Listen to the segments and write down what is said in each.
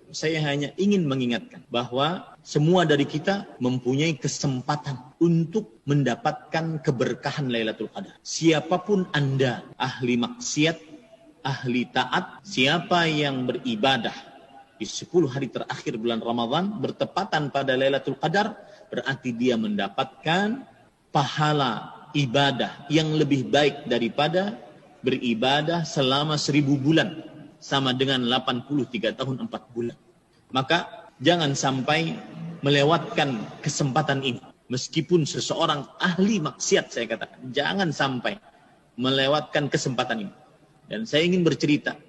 saya hanya ingin mengingatkan bahwa semua dari kita mempunyai kesempatan untuk mendapatkan keberkahan Lailatul Qadar. Siapapun Anda, ahli maksiat, ahli taat, siapa yang beribadah di 10 hari terakhir bulan Ramadan bertepatan pada Lailatul Qadar, berarti dia mendapatkan pahala ibadah yang lebih baik daripada beribadah selama 1000 bulan, sama dengan 83 tahun 4 bulan. Maka jangan sampai melewatkan kesempatan ini. Meskipun seseorang ahli maksiat, saya katakan, jangan sampai melewatkan kesempatan ini. Dan saya ingin bercerita,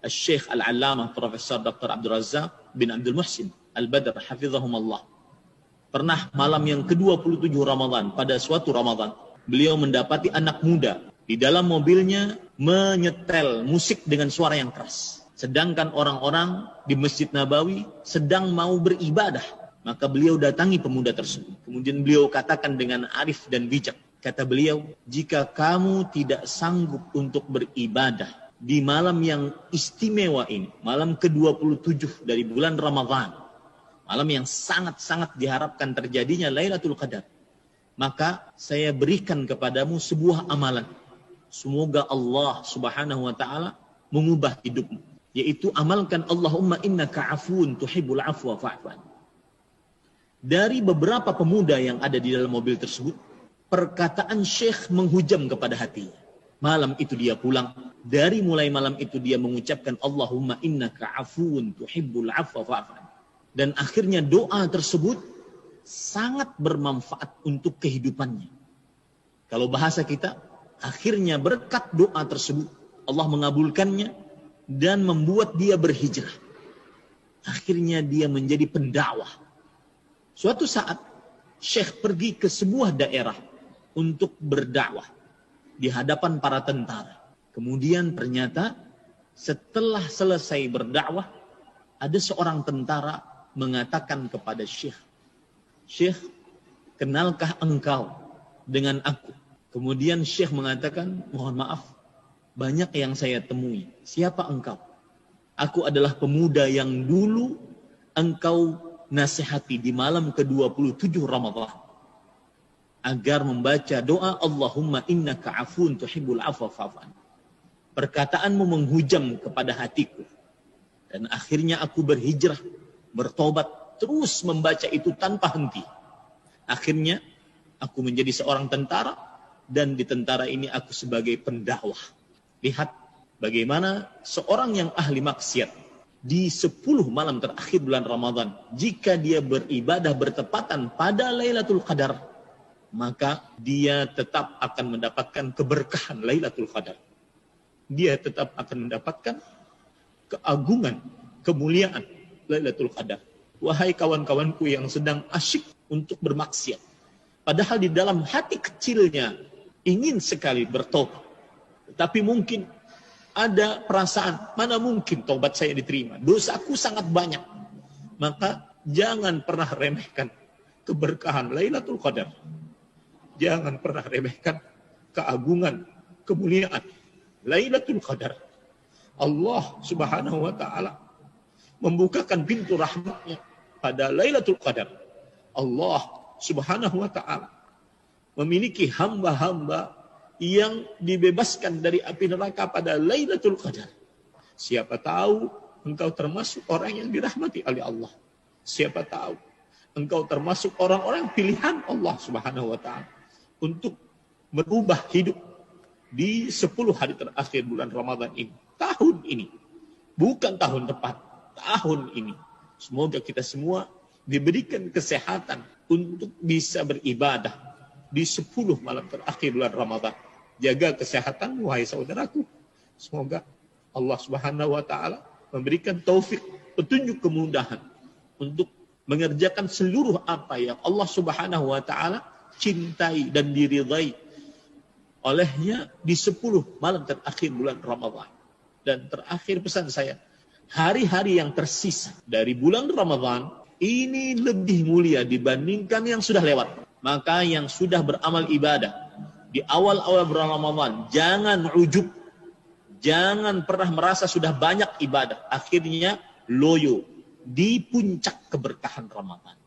Syekh Al-Allamah Profesor Dr. Abdul Razak bin Abdul Muhsin Al-Badr hafizahumullah, pernah malam yang ke-27 Ramadan, pada suatu Ramadan, beliau mendapati anak muda di dalam mobilnya menyetel musik dengan suara yang keras. Sedangkan orang-orang di Masjid Nabawi sedang mau beribadah. Maka beliau datangi pemuda tersebut. Kemudian beliau katakan dengan arif dan bijak. Kata beliau, jika kamu tidak sanggup untuk beribadah di malam yang istimewa ini, malam ke-27 dari bulan Ramadhan, malam yang sangat-sangat diharapkan terjadinya Lailatul Qadar, maka saya berikan kepadamu sebuah amalan. Semoga Allah Subhanahu wa taala mengubah hidupmu, yaitu amalkan Allahumma innaka afuun tuhibbul afwa fa'fu anni. Dari beberapa pemuda yang ada di dalam mobil tersebut, perkataan Syekh menghujam kepada hatinya. Malam itu dia pulang, dari mulai malam itu dia mengucapkan Allahumma innaka afuun tuhibbul afwa fa'fu anni. Dan akhirnya doa tersebut sangat bermanfaat untuk kehidupannya. Kalau bahasa kita, akhirnya berkat doa tersebut Allah mengabulkannya dan membuat dia berhijrah. Akhirnya dia menjadi pendakwah. Suatu saat Syekh pergi ke sebuah daerah untuk berdakwah di hadapan para tentara. Kemudian ternyata setelah selesai berdakwah, ada seorang tentara mengatakan kepada Syekh, Syekh, kenalkah engkau dengan aku? Kemudian Syekh mengatakan, mohon maaf, banyak yang saya temui. Siapa engkau? Aku adalah pemuda yang dulu engkau nasihati di malam ke-27 Ramadhan agar membaca doa Allahumma innaka afun tuhibbul afwa fa'fu anni. Perkataanmu menghujam kepada hatiku. Dan akhirnya aku berhijrah, bertobat, terus membaca itu tanpa henti. Akhirnya aku menjadi seorang tentara, dan di tentara ini aku sebagai pendakwah. Lihat bagaimana seorang yang ahli maksiat di 10 malam terakhir bulan Ramadan, jika dia beribadah bertepatan pada Lailatul Qadar, maka dia tetap akan mendapatkan keberkahan Lailatul Qadar. Dia tetap akan mendapatkan keagungan, kemuliaan Lailatul Qadar. Wahai kawan-kawanku yang sedang asyik untuk bermaksiat, padahal di dalam hati kecilnya ingin sekali bertobat, tetapi mungkin ada perasaan, mana mungkin taubat saya diterima, dosaku sangat banyak. Maka jangan pernah remehkan keberkahan Lailatul Qadar. Jangan pernah remehkan keagungan, kemuliaan Lailatul Qadar. Allah Subhanahu wa taala membukakan pintu rahmatnya pada Lailatul Qadar. Allah Subhanahu wa taala memiliki hamba-hamba yang dibebaskan dari api neraka pada Lailatul Qadar. Siapa tahu engkau termasuk orang yang dirahmati oleh Allah. Siapa tahu engkau termasuk orang-orang pilihan Allah Subhanahu wa taala untuk merubah hidup di 10 hari terakhir bulan Ramadan ini. Tahun ini, bukan tahun depan, tahun ini. Semoga kita semua diberikan kesehatan untuk bisa beribadah di 10 malam terakhir bulan Ramadan. Jaga kesehatan, wahai saudaraku. Semoga Allah Subhanahu wa taala memberikan taufik, petunjuk, kemudahan untuk mengerjakan seluruh apa yang Allah Subhanahu wa taala cintai dan diridhai olehnya di 10 malam terakhir bulan Ramadan. Dan terakhir pesan saya, hari-hari yang tersisa dari bulan Ramadan ini lebih mulia dibandingkan yang sudah lewat. Maka yang sudah beramal ibadah di awal-awal bulan Ramadan, jangan ujub, jangan pernah merasa sudah banyak ibadah. Akhirnya loyo, di puncak keberkahan Ramadan.